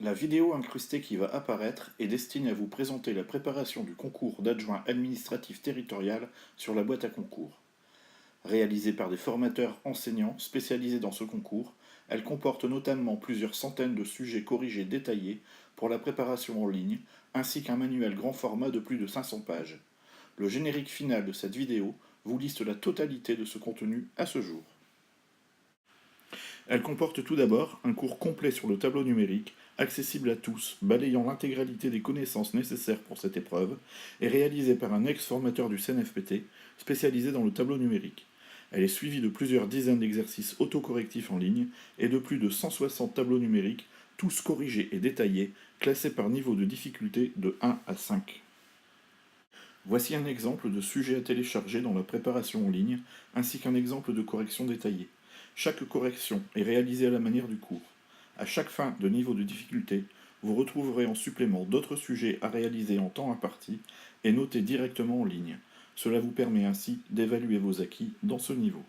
La vidéo incrustée qui va apparaître est destinée à vous présenter la préparation du concours d'adjoint administratif territorial sur la boîte à concours. Réalisée par des formateurs enseignants spécialisés dans ce concours, elle comporte notamment plusieurs centaines de sujets corrigés détaillés pour la préparation en ligne, ainsi qu'un manuel grand format de plus de 500 pages. Le générique final de cette vidéo vous liste la totalité de ce contenu à ce jour. Elle comporte tout d'abord un cours complet sur le tableau numérique, accessible à tous, balayant l'intégralité des connaissances nécessaires pour cette épreuve, et réalisé par un ex-formateur du CNFPT, spécialisé dans le tableau numérique. Elle est suivie de plusieurs dizaines d'exercices autocorrectifs en ligne et de plus de 160 tableaux numériques, tous corrigés et détaillés, classés par niveau de difficulté de 1 à 5. Voici un exemple de sujet à télécharger dans la préparation en ligne, ainsi qu'un exemple de correction détaillée. Chaque correction est réalisée à la manière du cours. À chaque fin de niveau de difficulté, vous retrouverez en supplément d'autres sujets à réaliser en temps imparti et notés directement en ligne. Cela vous permet ainsi d'évaluer vos acquis dans ce niveau.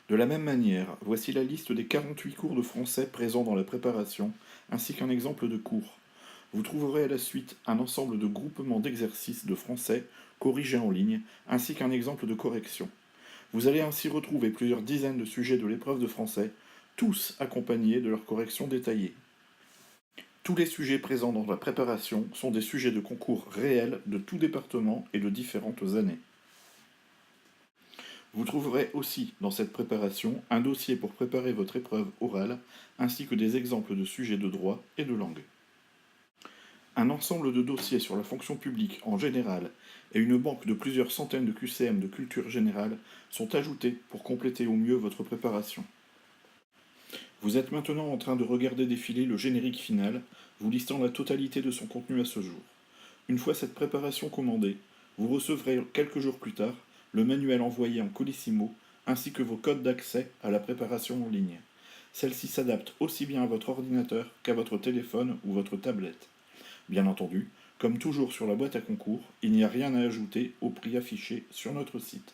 De la même manière, voici la liste des 48 cours de français présents dans la préparation, ainsi qu'un exemple de cours. Vous trouverez à la suite un ensemble de groupements d'exercices de français corrigés en ligne, ainsi qu'un exemple de correction. Vous allez ainsi retrouver plusieurs dizaines de sujets de l'épreuve de français, tous accompagnés de leurs corrections détaillées. Tous les sujets présents dans la préparation sont des sujets de concours réels de tout département et de différentes années. Vous trouverez aussi dans cette préparation un dossier pour préparer votre épreuve orale, ainsi que des exemples de sujets de droit et de langue. Un ensemble de dossiers sur la fonction publique en général et une banque de plusieurs centaines de QCM de culture générale sont ajoutés pour compléter au mieux votre préparation. Vous êtes maintenant en train de regarder défiler le générique final, vous listant la totalité de son contenu à ce jour. Une fois cette préparation commandée, vous recevrez quelques jours plus tard le manuel envoyé en colissimo ainsi que vos codes d'accès à la préparation en ligne. Celle-ci s'adapte aussi bien à votre ordinateur qu'à votre téléphone ou votre tablette. Bien entendu, comme toujours sur la boîte à concours, il n'y a rien à ajouter au prix affiché sur notre site.